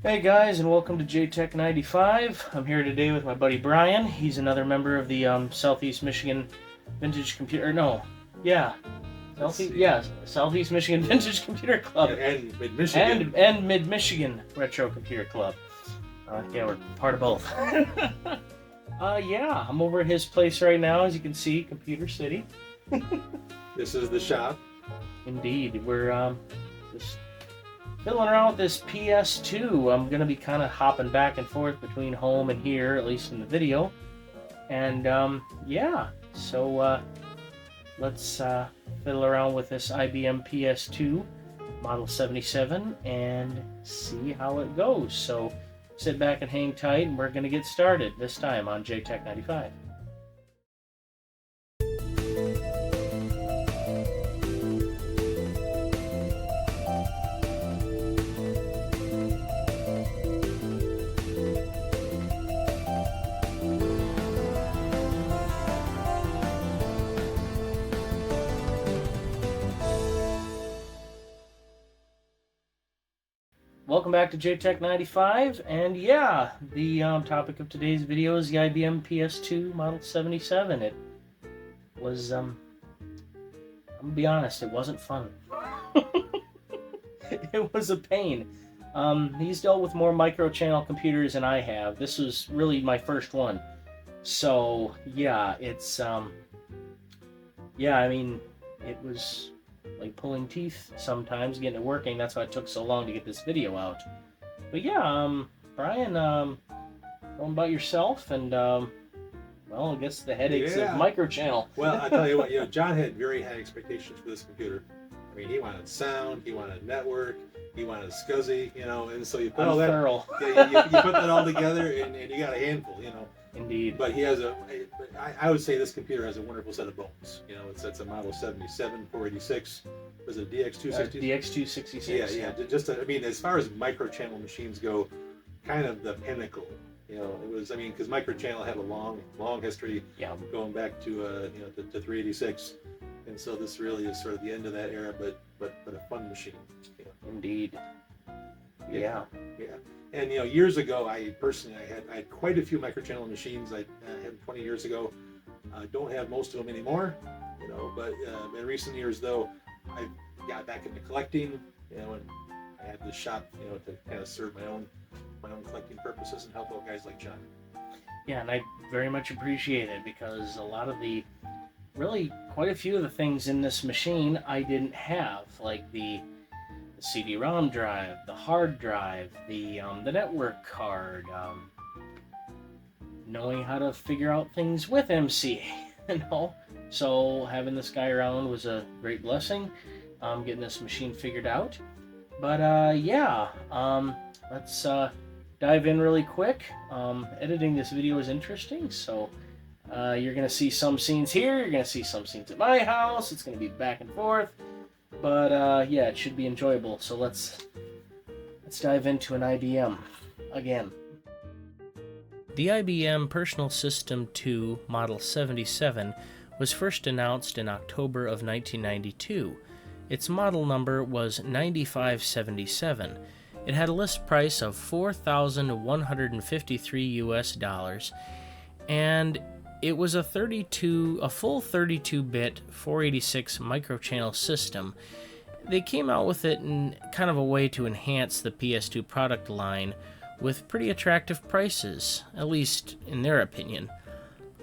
Hey guys, and welcome to JTech 95. I'm here today with my buddy Brian. He's another member of the Southeast Michigan Vintage Computer. No, yeah, Southeast Michigan Vintage Computer Club. Yeah, and Mid-Michigan. And Mid-Michigan Retro Computer Club. Yeah, we're part of both. Yeah, I'm over at his place right now, as you can see, Computer City. This is the shop. Indeed, we're just fiddling around with this PS2. I'm gonna be kind of hopping back and forth between home and here, at least in the video. And yeah, so let's fiddle around with this IBM PS2 Model 77 and see how it goes. So sit back and hang tight, and we're gonna get started this time on JTech 95. Welcome back to JTech 95, and yeah, the topic of today's video is the IBM PS2 Model 77. It was, I'm gonna be honest, it wasn't fun. It was a pain. He's dealt with more micro-channel computers than I have. This was really my first one. So, yeah, it's, yeah, I mean, it was like pulling teeth sometimes, getting it working. That's why it took so long to get this video out. But yeah, Brian, tell them about yourself and, well, I guess the headaches of microchannel. Well, I tell you what, John had very high expectations for this computer. I mean, he wanted sound, he wanted network, he wanted SCSI, and so you put all that, you put that all together, and you got a handful, Indeed. But he has I would say this computer has a wonderful set of bones. It's a Model 77, 486. Was it DX266? DX266. Yeah. I mean, as far as micro-channel machines go, kind of the pinnacle. It was, I mean, because micro-channel had a long history, going back to 386, and so this really is sort of the end of that era, but a fun machine. Indeed. Yeah. And years ago, I had quite a few microchannel machines. I had 20 years ago. I don't have most of them anymore, But in recent years, though, I got back into collecting. And I had this shop, to kind of serve my own collecting purposes and help out guys like John. Yeah, and I very much appreciate it because a lot of quite a few of the things in this machine I didn't have, like the CD-ROM drive, the hard drive, the network card, knowing how to figure out things with MC, So having this guy around was a great blessing, getting this machine figured out. But yeah, let's dive in really quick. Editing this video is interesting, so you're going to see some scenes here, you're going to see some scenes at my house, it's going to be back and forth. But yeah, it should be enjoyable. So let's dive into an IBM again. The IBM Personal System 2 Model 77 was first announced in October of 1992. Its model number was 9577. It had a list price of $4,153 US, and it was a full 32-bit 486 microchannel system. They came out with it in kind of a way to enhance the PS2 product line with pretty attractive prices, at least in their opinion.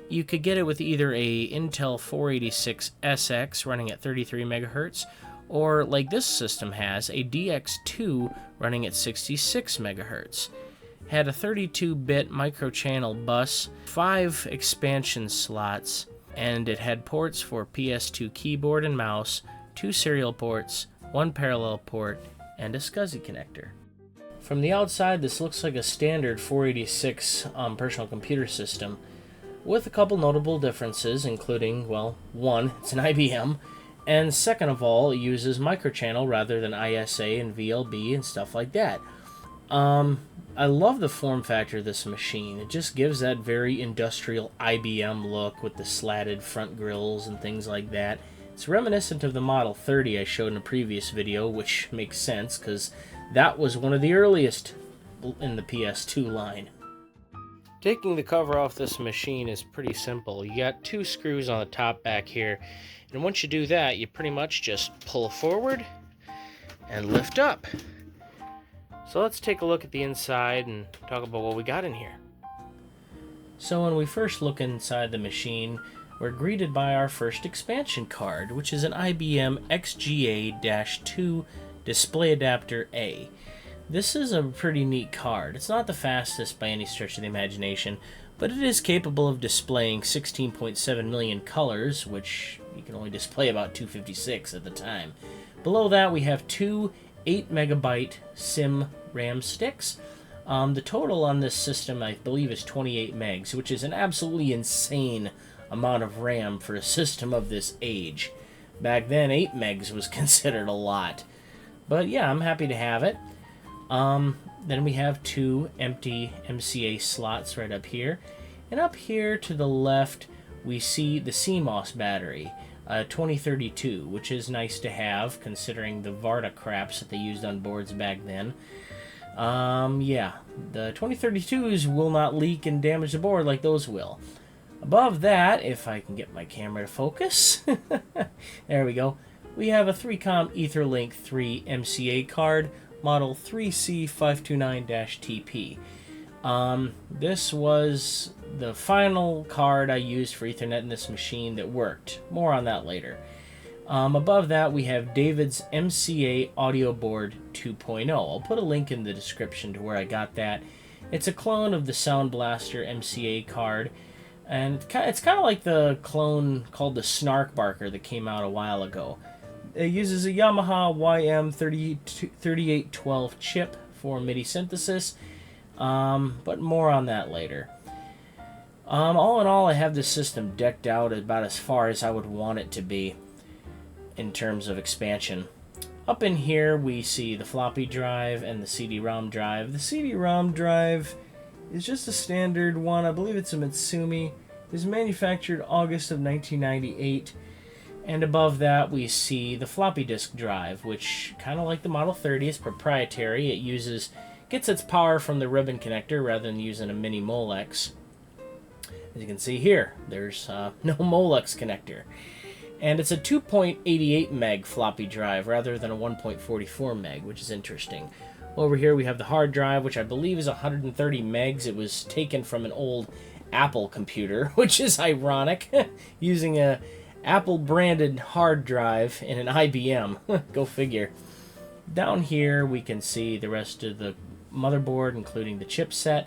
You could get it with either a Intel 486SX running at 33 MHz, or like this system has, a DX2 running at 66 MHz. Had a 32-bit microchannel bus, 5 expansion slots, and it had ports for PS2 keyboard and mouse, 2 serial ports, 1 parallel port, and a SCSI connector. From the outside, this looks like a standard 486 personal computer system, with a couple notable differences, including, well, one, it's an IBM, and second of all, it uses microchannel rather than ISA and VLB and stuff like that. I love the form factor of this machine. It just gives that very industrial IBM look with the slatted front grills and things like that. It's reminiscent of the Model 30 I showed in a previous video, which makes sense because that was one of the earliest in the PS2 line. Taking the cover off this machine is pretty simple. You got 2 screws on the top back here, and once you do that, you pretty much just pull forward and lift up. So let's take a look at the inside and talk about what we got in here. So when we first look inside the machine, we're greeted by our first expansion card, which is an IBM XGA-2 Display Adapter A. This is a pretty neat card. It's not the fastest by any stretch of the imagination, but it is capable of displaying 16.7 million colors, which you can only display about 256 at the time. Below that, we have 2 8MB SIM RAM sticks. The total on this system, I believe, is 28 megs, which is an absolutely insane amount of RAM for a system of this age. Back then, 8 megs was considered a lot. But yeah, I'm happy to have it. Then we have 2 empty MCA slots right up here. And up here to the left, we see the CMOS battery, 2032, which is nice to have considering the Varta craps that they used on boards back then. Yeah, the 2032s will not leak and damage the board like those will. Above that, if I can get my camera to focus, there we go, we have a 3-COM Etherlink 3 MCA card, model 3C529-TP. This was the final card I used for Ethernet in this machine that worked. More on that later. Above that, we have David's MCA Audio Board 2.0. I'll put a link in the description to where I got that. It's a clone of the Sound Blaster MCA card, and it's kind of like the clone called the Snark Barker that came out a while ago. It uses a Yamaha YM3812 chip for MIDI synthesis, but more on that later. All in all, I have this system decked out about as far as I would want it to be in terms of expansion. Up in here, we see the floppy drive and the CD-ROM drive. The CD-ROM drive is just a standard one. I believe it's a Mitsumi. It was manufactured August of 1998. And above that, we see the floppy disk drive, which, kind of like the Model 30, is proprietary. It gets its power from the ribbon connector rather than using a mini Molex. As you can see here, there's no Molex connector. And it's a 2.88 meg floppy drive rather than a 1.44 meg, which is interesting. Over here we have the hard drive, which I believe is 130 megs. It was taken from an old Apple computer, which is ironic, using a Apple-branded hard drive in an IBM. Go figure. Down here we can see the rest of the motherboard, including the chipset.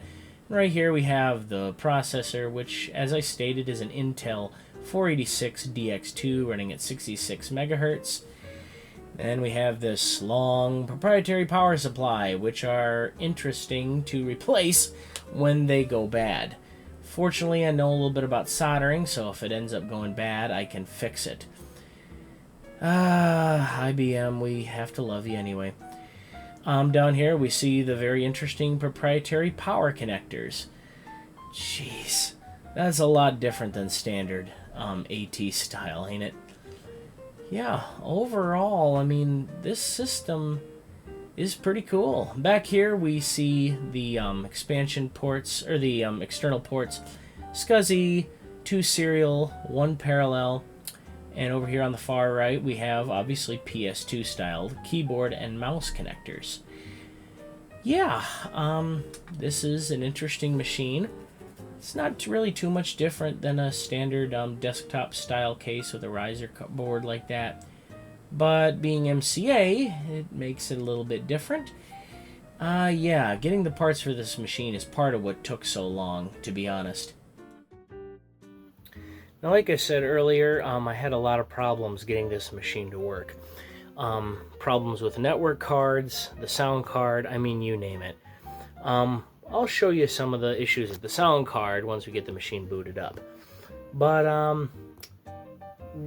And right here we have the processor, which, as I stated, is an Intel 486DX2 running at 66 megahertz. And we have this long proprietary power supply, which are interesting to replace when they go bad. Fortunately, I know a little bit about soldering, so if it ends up going bad, I can fix it. IBM, we have to love you anyway. Down here, we see the very interesting proprietary power connectors. Jeez, that's a lot different than standard AT style, ain't it? Yeah, overall, I mean, this system is pretty cool. Back here we see the expansion ports, or the external ports. SCSI, 2 serial, 1 parallel, and over here on the far right we have, obviously, PS2 style keyboard and mouse connectors. Yeah, this is an interesting machine. It's not really too much different than a standard desktop style case with a riser board like that. But being MCA, it makes it a little bit different. Yeah, getting the parts for this machine is part of what took so long, to be honest. Now, like I said earlier, I had a lot of problems getting this machine to work. Problems with network cards, the sound card, I mean, you name it. I'll show you some of the issues with the sound card once we get the machine booted up. But,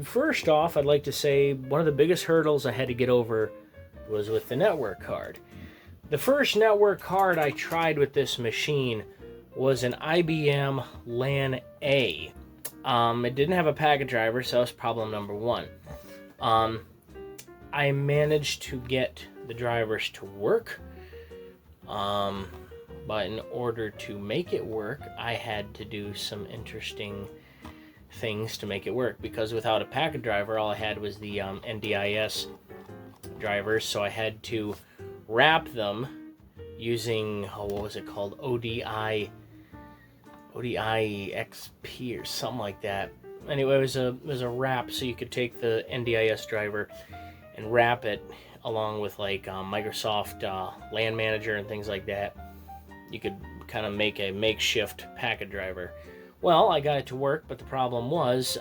first off, I'd like to say one of the biggest hurdles I had to get over was with the network card. The first network card I tried with this machine was an IBM LAN A. It didn't have a packet driver, so that was problem number one. I managed to get the drivers to work. But in order to make it work, I had to do some interesting things to make it work, because without a packet driver, all I had was the NDIS drivers, so I had to wrap them using, what was it called, ODI XP or something like that. Anyway, it was a wrap, so you could take the NDIS driver and wrap it along with like Microsoft LAN Manager and things like that. You could kind of make a makeshift packet driver. Well, I got it to work, but the problem was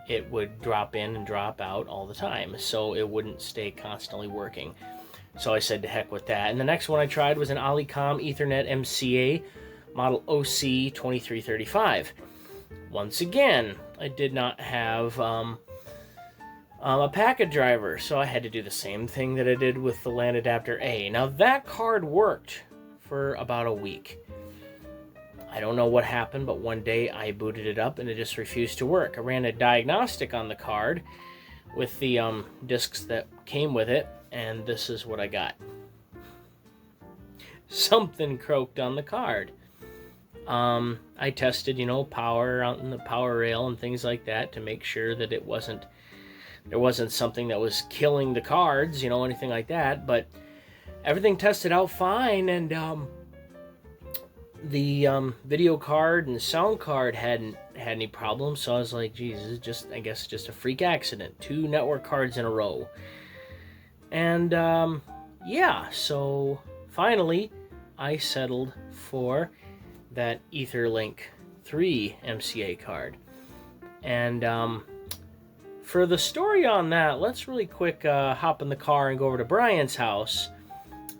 it would drop in and drop out all the time, so it wouldn't stay constantly working. So I said to heck with that. And the next one I tried was an Olicom Ethernet MCA model OC2335. Once again, I did not have a packet driver, so I had to do the same thing that I did with the LAN adapter A. Now that card worked for about a week. I don't know what happened, but one day I booted it up and it just refused to work. I ran a diagnostic on the card with the discs that came with it, and this is what I got. Something croaked on the card. I tested, power out in the power rail and things like that to make sure that there wasn't something that was killing the cards, anything like that. But everything tested out fine, and the video card and sound card hadn't had any problems. So I was like, geez, this is just, I guess, just a freak accident. 2 network cards in a row. And yeah, so finally I settled for that Etherlink 3 MCA card. And for the story on that, let's really quick hop in the car and go over to Brian's house,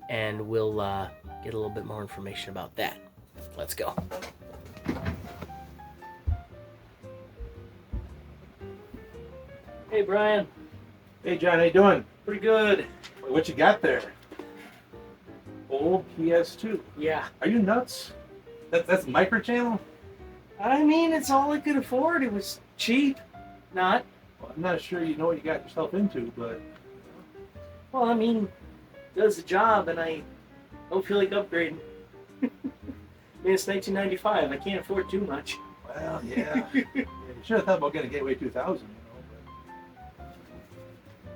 and we'll get a little bit more information about that. Let's go. Hey, Brian. Hey, John, how you doing? Pretty good. What you got there? Old PS2. Yeah. Are you nuts? That's microchannel? I mean, it's all I could afford. It was cheap. Not. Well, I'm not sure you know what you got yourself into, but... Well, I mean, it does the job, and I don't feel like upgrading. I mean, it's 1995. I can't afford too much. Well, yeah. You should have thought about getting a Gateway 2000, but...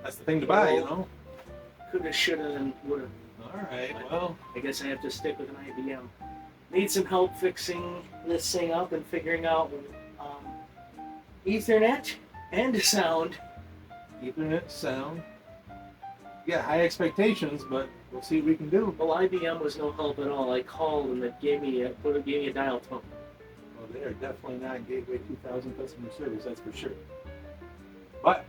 That's the thing to buy, Coulda, shoulda, and woulda. All right, well... I guess I have to stick with an IBM. Need some help fixing this thing up and figuring out Ethernet and sound. Ethernet, sound. You got high expectations, but we'll see what we can do. Well, IBM was no help at all. I called and it gave me a dial tone. Well, they are definitely not Gateway 2000 customer service, that's for sure. But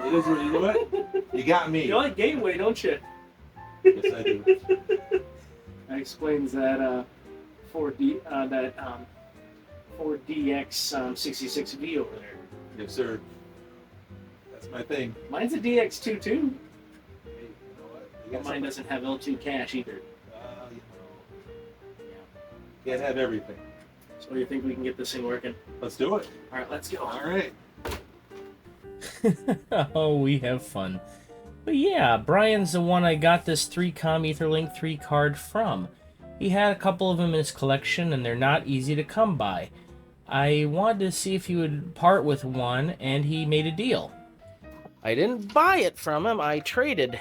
it is what you do it. You got me. You like Gateway, don't you? Yes, I do. That explains that 4DX 66V over there. Yes, sir. That's my thing. Mine's a DX2 too. Hey, you know what? But mine doesn't have L2 cache either. Can't have everything. So you think we can get this thing working? Let's do it. All right, let's go. All right. Oh, we have fun. But yeah, Brian's the one I got this 3Com Etherlink 3 card from. He had a couple of them in his collection, and they're not easy to come by. I wanted to see if he would part with one, and he made a deal. I didn't buy it from him, I traded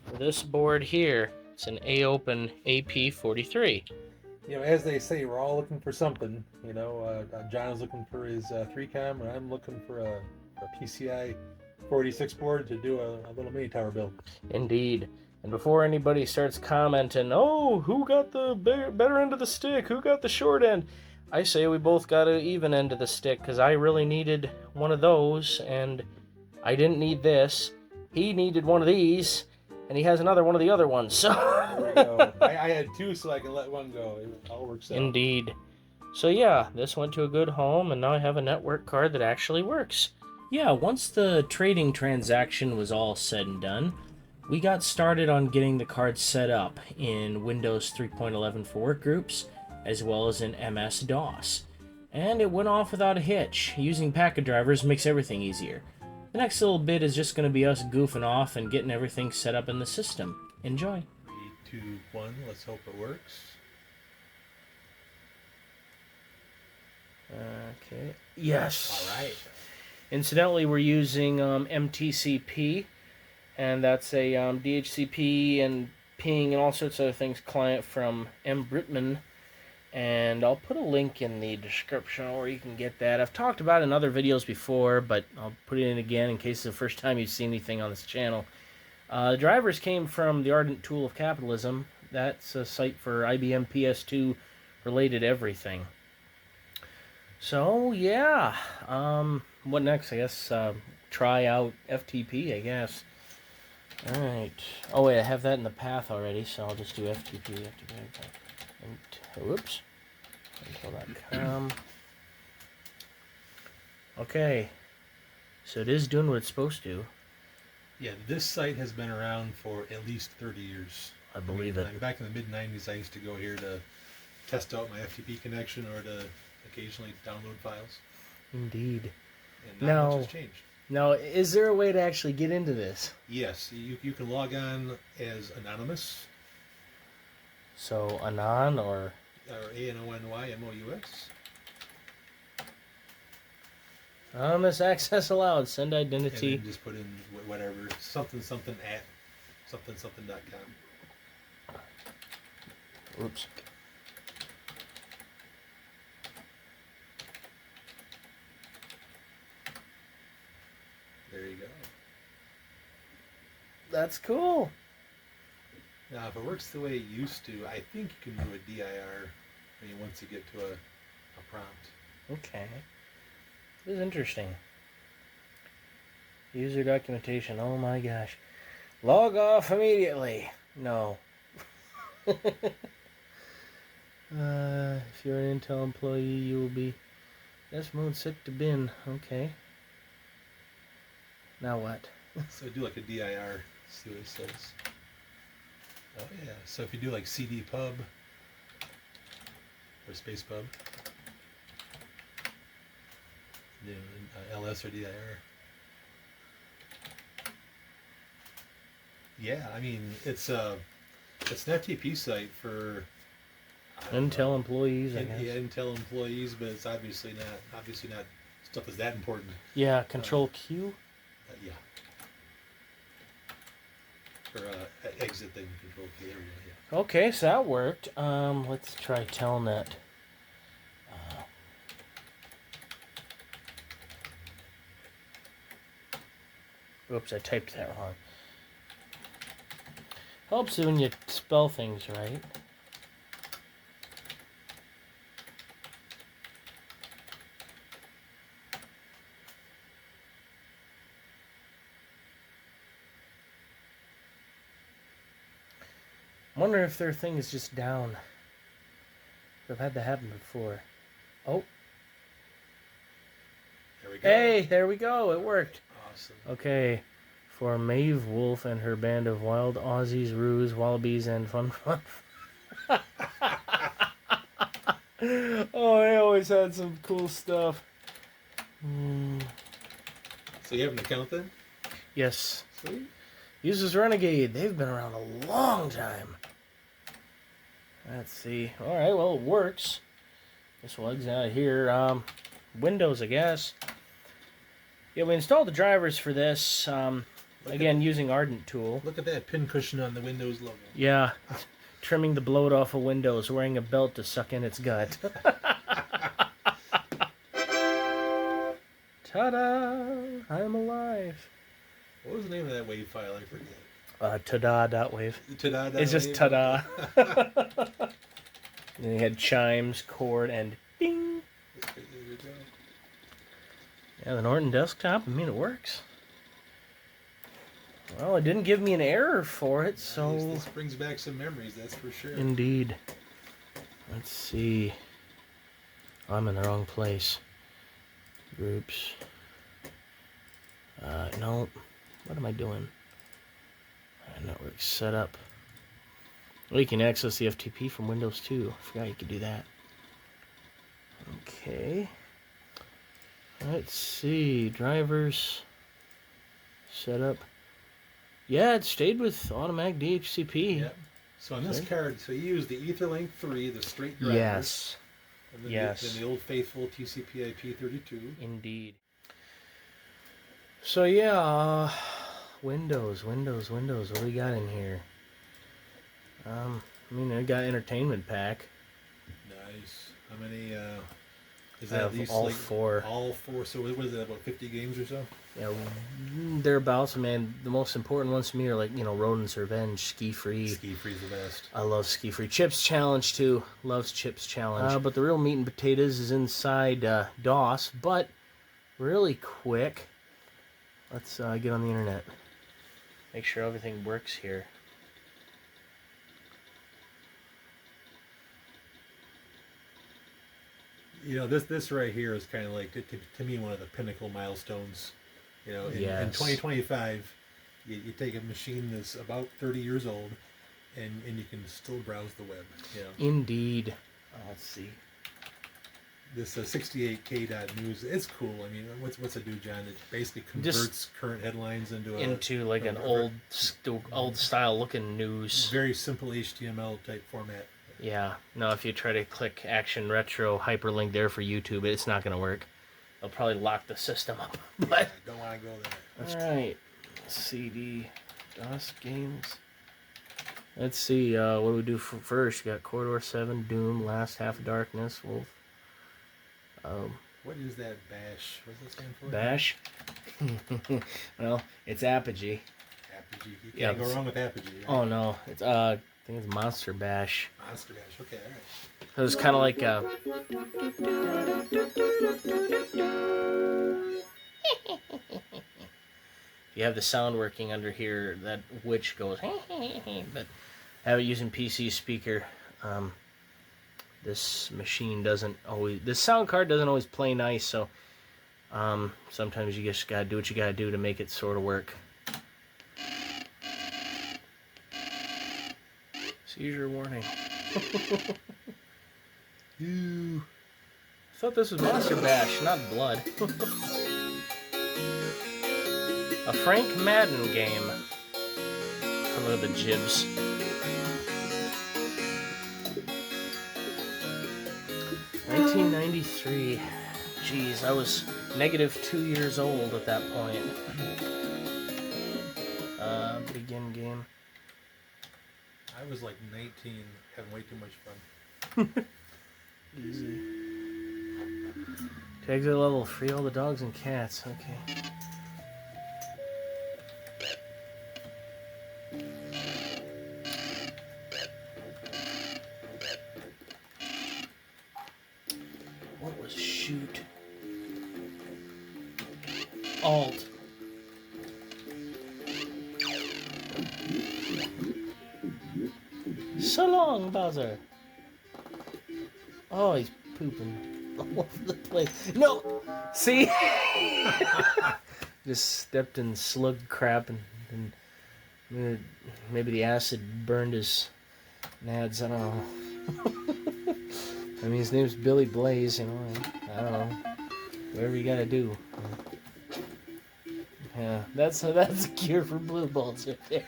for this board here. It's an A-Open AP43. As they say, we're all looking for something. John is looking for his 3Com, and I'm looking for a PCI 486 board to do a little mini tower build. Indeed. And before anybody starts commenting, oh, who got the better end of the stick? Who got the short end? I say we both got an even end of the stick, because I really needed one of those, and I didn't need this. He needed one of these, and he has another one of the other ones. So there we go. I had 2, so I can let one go. It all works out. Indeed. So yeah, this went to a good home, and now I have a network card that actually works. Yeah, once the trading transaction was all said and done, we got started on getting the card set up in Windows 3.11 for workgroups, as well as in MS-DOS. And it went off without a hitch. Using packet drivers makes everything easier. The next little bit is just going to be us goofing off and getting everything set up in the system. Enjoy. 2, 1. Let's hope it works. Okay. Yes. All right. Incidentally, we're using Mtcp, and that's a DHCP and ping and all sorts of other things client from Britman. And I'll put a link in the description where you can get that. I've talked about it in other videos before, but I'll put it in again in case it's the first time you've seen anything on this channel. The drivers came from the Ardent Tool of Capitalism. That's a site for IBM PS2 related everything. So, yeah. What next? I guess try out FTP, I guess. Alright. Oh, wait, I have that in the path already, so I'll just do FTP. Whoops. Intel.com. Okay. So it is doing what it's supposed to. Yeah, this site has been around for at least 30 years. I believe it. Back in the mid-90s, I used to go here to test out my FTP connection or to occasionally download files. Indeed. And not much has changed. Now, is there a way to actually get into this? Yes, you can log on as anonymous. So, Anon or ANONYMOUS. Anonymous access allowed. Send identity. And then just put in whatever, something at something.com. Oops. There you go. That's cool. Now, if it works the way it used to, I think you can do a DIR once you get to a prompt. Okay. This is interesting. User documentation. Oh my gosh. Log off immediately. No. If you're an Intel employee, you will be yes mode sick to bin. Okay. Now what? So do like a DIR, see what it says. Oh yeah, so if you do like CD pub or space pub, LS or DIR. Yeah, I mean it's an FTP site for Intel employees, I guess. Yeah, Intel employees, but it's obviously not stuff that's that important. Yeah, Control Q. Yeah. For exit then Control Q. There we go. Yeah. Okay, so that worked. Let's try Telnet. Oops, I typed that wrong. Helps when you spell things right. I'm wondering if their thing is just down. I've had that happen before. Oh. There we go. Hey, there we go. It worked. Awesome. Okay. For Maeve Wolf and her band of wild Aussies, roos, wallabies, and fun. Oh, they always had some cool stuff. So you have an account then? Yes. Sweet. Uses Renegade. They've been around a long time. Let's see. Alright, well, it works. This lugs out of here. Windows, I guess. Yeah, we installed the drivers for this. Again, using Ardent Tool. Look at that pin cushion on the Windows logo. Yeah. Trimming the bloat off of Windows, wearing a belt to suck in its gut. Ta-da! I'm alive. What was the name of that WAV file? I forget. Ta-da.wave. Ta-da. It's just ta-da. And you had chimes, chord, and ding. There you go. Yeah, the Norton desktop, I mean, it works. Well, it didn't give me an error for it, so... Nice. This brings back some memories, that's for sure. Indeed. Let's see. I'm in the wrong place. Groups. No. What am I doing? Network setup. Well, you can access the FTP from Windows too. I forgot you could do that. Okay. Let's see. Drivers. Setup. Yeah, it stayed with automatic DHCP. Yep. So on this card, so you use the Etherlink 3, the straight drivers. Yes. And then Yes. then the old faithful TCP/IP 32. Indeed. So yeah, Windows. What do we got in here? I mean, I got entertainment pack. Nice. How many? Is I that have at least all like 4. All 4. So what is that? About 50 games or so? Yeah, thereabouts. Man, the most important ones to me are like Rodent's Revenge, Ski Free. Ski Free's the best. I love Ski Free. Chips Challenge too. Loves Chips Challenge. But the real meat and potatoes is inside DOS. But really quick, let's get on the internet. Make sure everything works here. This right here is kind of like, to me, one of the pinnacle milestones. In 2025, you take a machine that's about 30 years old, and you can still browse the web. Indeed. Let's see. This 68k.news, it's cool. I mean, what's it do, John? It basically converts current headlines into like an old style looking news. Very simple HTML type format. Yeah. No, if you try to click Action Retro hyperlink there for YouTube, it's not going to work. They'll probably lock the system up. But don't want to go there. All right. CD DOS games. Let's see. What do we do first? You got Corridor 7, Doom, Last Half of Darkness, Wolf. What is that bash? What does that stand for? Bash? Well, it's Apogee. Apogee. You can't go wrong with Apogee. Right? Oh, no. It's I think it's Monster Bash. Monster Bash. Okay, all right. It was kind of like you have the sound working under here, that witch goes but have it using PC speaker. This machine doesn't always, this sound card doesn't always play nice, so sometimes you just gotta do what you gotta do to make it sort of work. Seizure warning. I thought this was Monster Bash, not Blood. A Frank Madden game. Look at the jibs. $1993. Jeez, I was -2 years old at that point. Begin game. I was like 19, having way too much fun. Easy. To exit level, free all the dogs and cats. Okay. What was shoot? Alt. So long, Bowser. Oh, he's pooping all over the place. No! See? Just stepped in slug crap and maybe the acid burned his nads. I don't know. I mean, his name's Billy Blaze, you know. I don't know. Whatever you gotta do. Yeah, that's a cure for blue balls right there.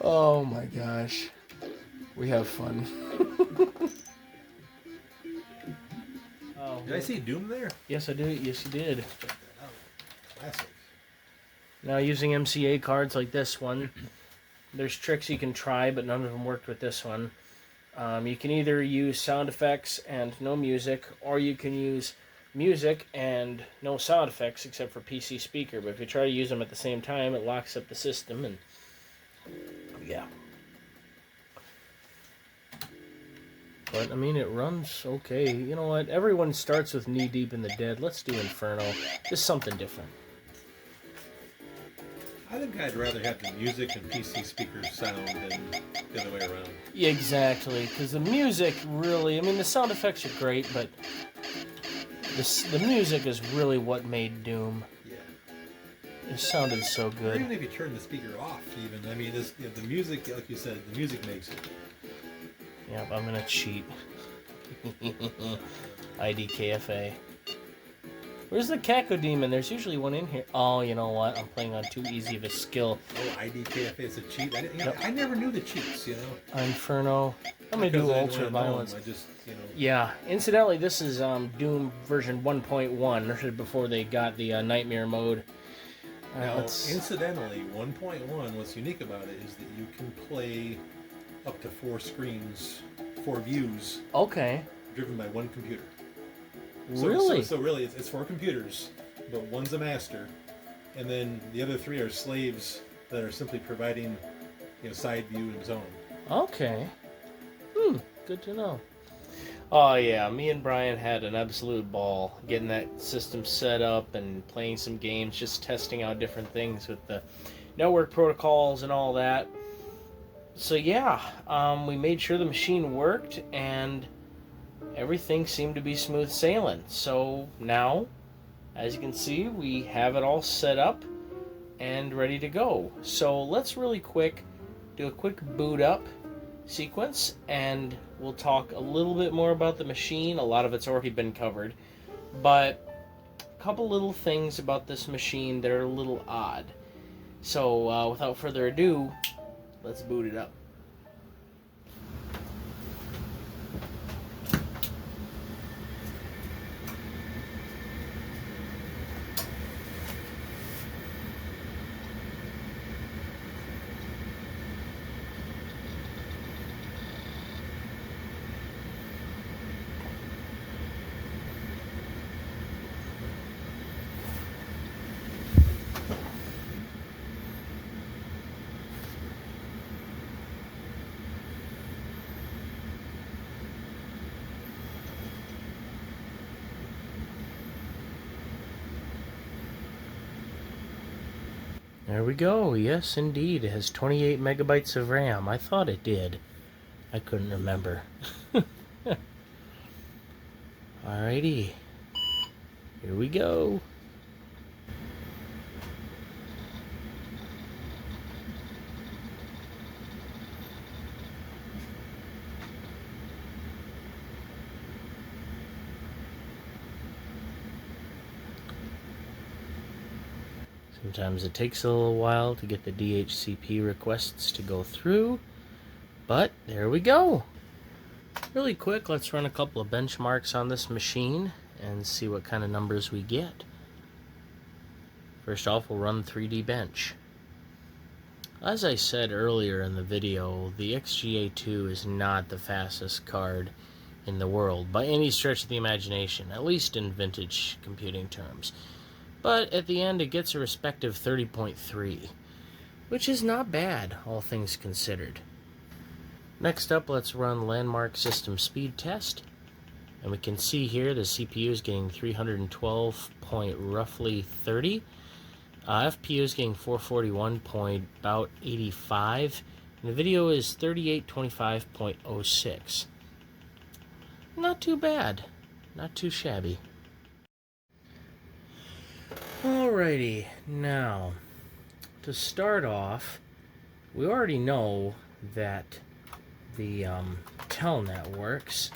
Oh my gosh. We have fun. Oh, did I see Doom there? Yes, I do. Yes, you did. Check that out. Classic. Now, using MCA cards like this one, there's tricks you can try, but none of them worked with this one. You can either use sound effects and no music, or you can use music and no sound effects except for PC speaker. But if you try to use them at the same time, it locks up the system, and yeah. But, I mean, it runs okay. You know what? Everyone starts with Knee Deep in the Dead. Let's do Inferno. Just something different. I think I'd rather have the music and PC speakers sound than the other way around. Yeah, exactly. Because the music really... I mean, the sound effects are great, but the music is really what made Doom. Yeah. It sounded so Or good. even if you turn the speaker off, even. I mean, the music, like you said, the music makes it. Yep, I'm gonna cheat. IDKFA. Where's the Caco Demon? There's usually one in here. Oh, you know what? I'm playing on too easy of a skill. Oh, IDKFA is a cheat. Yep. I never knew the cheats, you know. Inferno. I'm going to do Ultra Violence. I just, you know. Yeah. Incidentally, this is Doom version 1.1 before they got the Nightmare mode. Now, incidentally, 1.1, what's unique about it is that you can play up to 4 screens, 4 views. Okay. Driven by one computer. Really? So really, it's 4 computers, but one's a master, and then the other 3 are slaves that are simply providing, you know, side view and zone. Okay. Good to know. Oh yeah, me and Brian had an absolute ball getting that system set up and playing some games, just testing out different things with the network protocols and all that. So yeah, we made sure the machine worked and everything seemed to be smooth sailing. So now, as you can see, we have it all set up and ready to go. So let's really quick do a quick boot up sequence and we'll talk a little bit more about the machine. A lot of it's already been covered, but a couple little things about this machine that are a little odd. So without further ado, let's boot it up. There we go. Yes, indeed. It has 28 megabytes of RAM. I thought it did. I couldn't remember. Alrighty. Here we go. Sometimes it takes a little while to get the DHCP requests to go through, but there we go. Really quick, let's run a couple of benchmarks on this machine and see what kind of numbers we get. First off, we'll run 3D bench. As I said earlier in the video, the XGA2 is not the fastest card in the world by any stretch of the imagination, at least in vintage computing terms. But at the end it gets a respective 30.3, which is not bad, all things considered. Next up, let's run Landmark System Speed Test, and we can see here the CPU is getting 312 point roughly 30, FPU is getting 441 point about 85, and the video is 3825.06. Not too bad, not too shabby. Alrighty, now, to start off, we already know that the telnet works,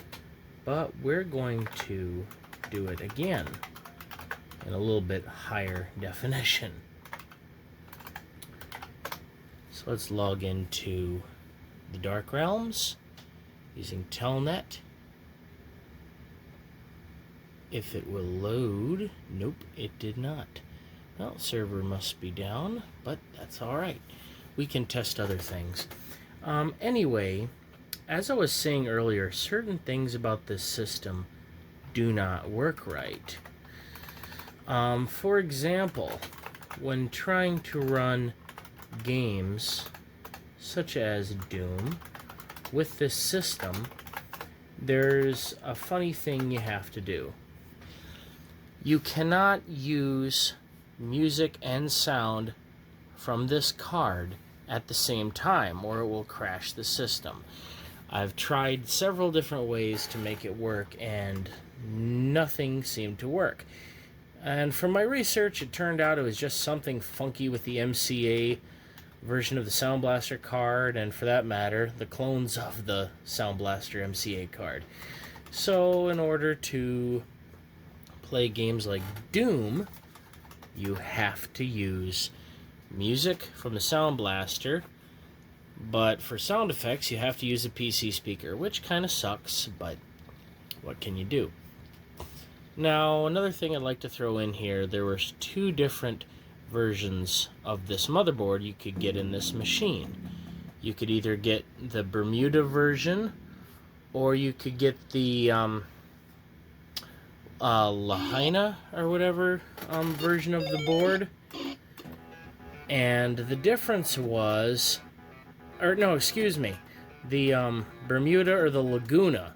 but we're going to do it again in a little bit higher definition. So let's log into the Dark Realms using telnet. If it will load, nope, it did not. Well, server must be down, but that's alright. We can test other things. Anyway, as I was saying earlier, certain things about this system do not work right. For example, when trying to run games such as Doom with this system, there's a funny thing you have to do. You cannot use music and sound from this card at the same time, or it will crash the system. I've tried several different ways to make it work, and nothing seemed to work. And from my research, it turned out it was just something funky with the MCA version of the Sound Blaster card, and for that matter, the clones of the Sound Blaster MCA card. So in order to play games like Doom, you have to use music from the Sound Blaster, but for sound effects you have to use a PC speaker, which kind of sucks, but what can you do? Now, another thing I'd like to throw in here, there were 2 different versions of this motherboard you could get in this machine. You could either get the Bermuda version, or you could get the Lahaina or whatever version of the board. And the difference was, or no, excuse me, the Bermuda or the Laguna.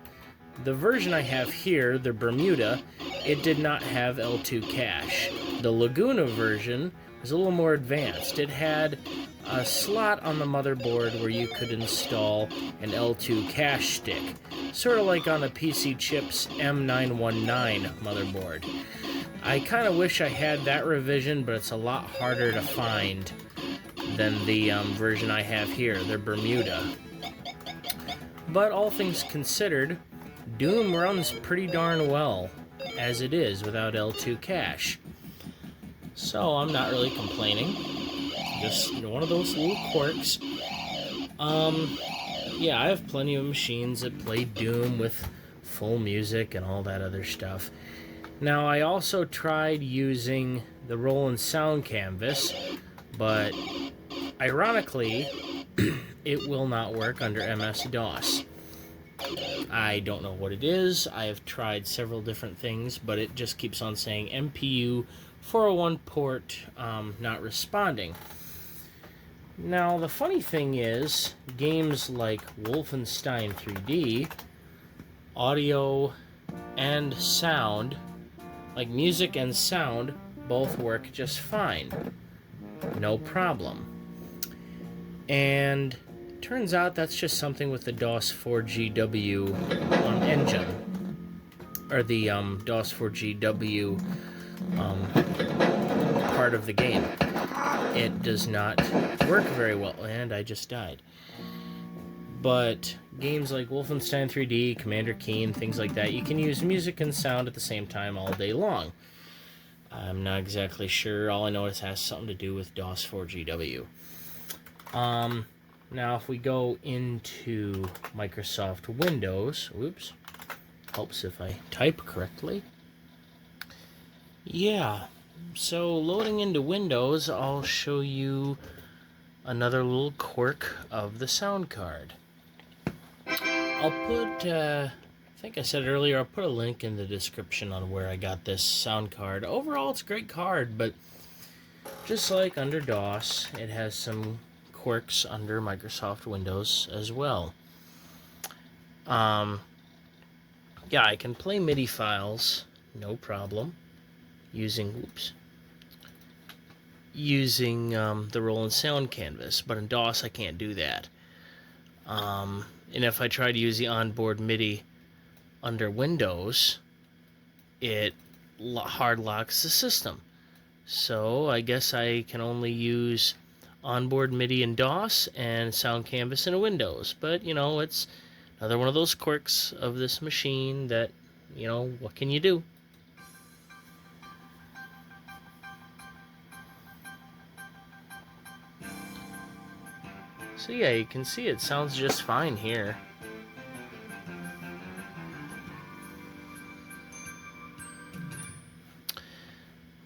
The version I have here, the Bermuda, it did not have L2 cache. The Laguna version was a little more advanced. It had a slot on the motherboard where you could install an L2 cache stick, sort of like on a PC Chip's M919 motherboard. I kind of wish I had that revision, but it's a lot harder to find than the version I have here, the Bermuda. But all things considered, Doom runs pretty darn well as it is without L2 cache. So I'm not really complaining. Just one of those little quirks. Yeah, I have plenty of machines that play Doom with full music and all that other stuff. Now, I also tried using the Roland Sound Canvas, but ironically, it will not work under MS-DOS. I don't know what it is. I have tried several different things, but it just keeps on saying MPU 401 port not responding. Now, the funny thing is, games like Wolfenstein 3D, audio and sound, like music and sound, both work just fine. No problem. And turns out that's just something with the DOS 4GW engine, or the DOS 4GW part of the game. It does not work very well, and I just died. But games like Wolfenstein 3D, Commander Keen, things like that, you can use music and sound at the same time all day long. I'm not exactly sure. All I know is it has something to do with DOS 4GW. Now, if we go into Microsoft Windows, whoops, helps if I type correctly. Yeah, so loading into Windows, I'll show you another little quirk of the sound card. I'll put, I think I said earlier, I'll put a link in the description on where I got this sound card. Overall, it's a great card, but just like under DOS, it has some quirks under Microsoft Windows as well. Yeah, I can play MIDI files, no problem, using the Roland Sound Canvas, but in DOS I can't do that. And if I try to use the onboard MIDI under Windows, it hard locks the system. So I guess I can only use onboard MIDI in DOS and Sound Canvas in Windows. But, you know, it's another one of those quirks of this machine that, you know, what can you do? So yeah, you can see it sounds just fine here.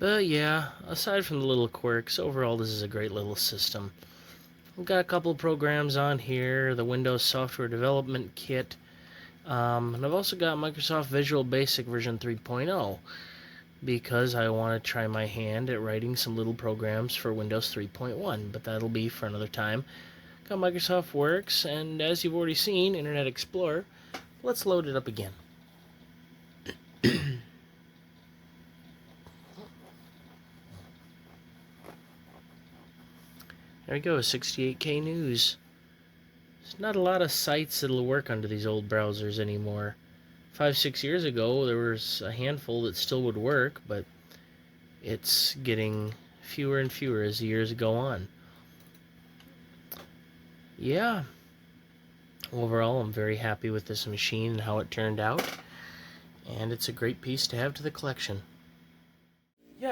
But yeah, aside from the little quirks, overall this is a great little system. We've got a couple of programs on here, the Windows Software Development Kit, and I've also got Microsoft Visual Basic version 3.0 because I want to try my hand at writing some little programs for Windows 3.1, but that'll be for another time. Got Microsoft Works, and as you've already seen, Internet Explorer. Let's load it up again. There we go, 68K news. There's not a lot of sites that'll work under these old browsers anymore. 5-6 years ago, there was a handful that still would work, but it's getting fewer and fewer as the years go on. Yeah, overall I'm very happy with this machine and how it turned out, and it's a great piece to have to the collection.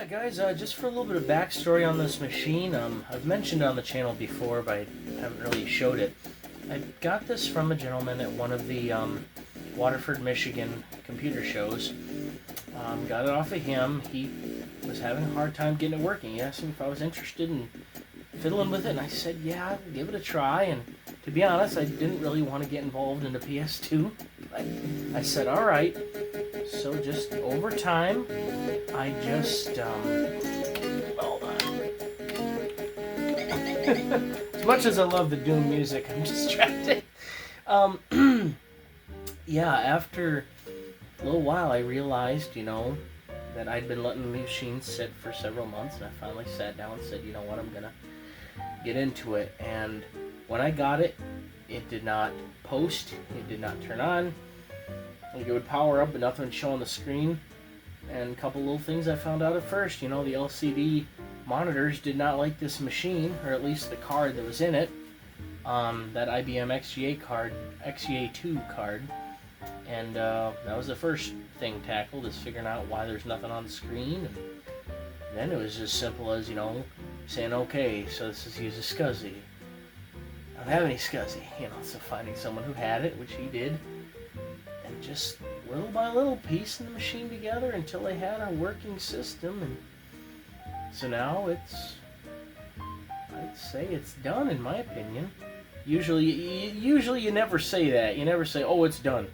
guys, just for a little bit of backstory on this machine, I've mentioned it on the channel before, but I haven't really showed it. I got this from a gentleman at one of the Waterford, Michigan computer shows. Got it off of him. He was having a hard time getting it working. He asked me if I was interested in fiddling with it, and I said, yeah, give it a try. And to be honest, I didn't really want to get involved in the PS2, but I said, all right. So just over time, I just, hold on. As much as I love the Doom music, I'm distracted. Yeah, after a little while, I realized, that I'd been letting the machine sit for several months, and I finally sat down and said, you know what, I'm gonna get into it. And when I got it, it did not post, it did not turn on. Like, it would power up, but nothing would show on the screen. And a couple little things I found out at first. The LCD monitors did not like this machine, or at least the card that was in it. That IBM XGA2 card. And that was the first thing tackled, is figuring out why there's nothing on the screen. And then it was as simple as, saying, okay, so this is use a SCSI. I don't have any SCSI, so finding someone who had it, which he did. And just little by little piecing the machine together until they had a working system. And so now I'd say it's done, in my opinion. Usually you never say that. You never say, oh, it's done,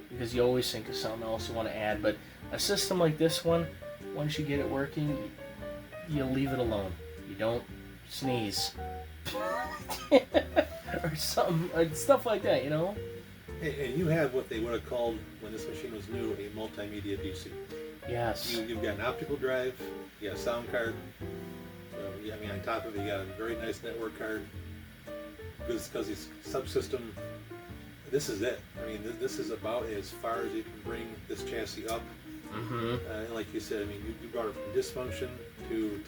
because you always think of something else you want to add. But a system like this one, once you get it working, you leave it alone. You don't sneeze. Or something, stuff like that, And you have what they would have called, when this machine was new, a multimedia PC. Yes. You've got an optical drive, you got a sound card. On top of it, you got a very nice network card. Because this subsystem, this is it. This is about as far as you can bring this chassis up. Mm-hmm. And like you said, you brought it from dysfunction to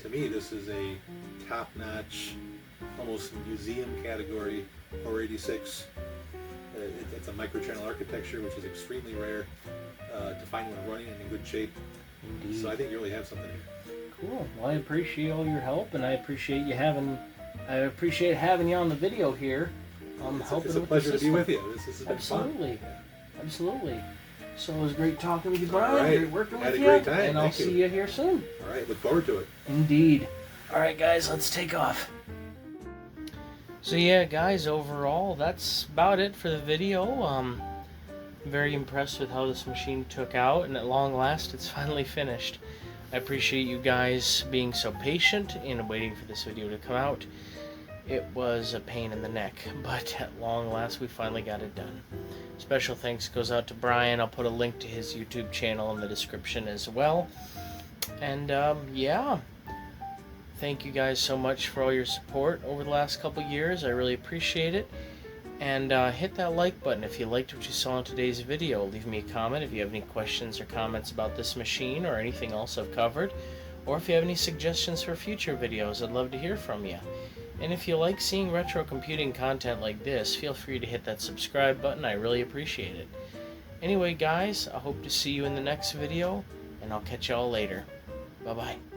me, this is a top-notch, almost museum category 486. It's a microchannel architecture, which is extremely rare to find one running and in good shape. Indeed. So I think you really have something here. Cool. Well, I appreciate all your help, and I appreciate having you on the video here. It's a pleasure to be with you. This has been Absolutely. fun. Absolutely. So it was great talking with you, Brian. All right. Great working Had with a you. great time. And I'll see you here soon. All right. Look forward to it. Indeed. All right, guys, let's take off. So yeah, guys, overall, that's about it for the video. I'm very impressed with how this machine took out, and at long last, it's finally finished. I appreciate you guys being so patient and waiting for this video to come out. It was a pain in the neck, but at long last, we finally got it done. Special thanks goes out to Brian. I'll put a link to his YouTube channel in the description as well. And yeah, thank you guys so much for all your support over the last couple years. I really appreciate it. And hit that like button if you liked what you saw in today's video. Leave me a comment if you have any questions or comments about this machine or anything else I've covered. Or if you have any suggestions for future videos, I'd love to hear from you. And if you like seeing retro computing content like this, feel free to hit that subscribe button. I really appreciate it. Anyway, guys, I hope to see you in the next video, and I'll catch y'all later. Bye-bye.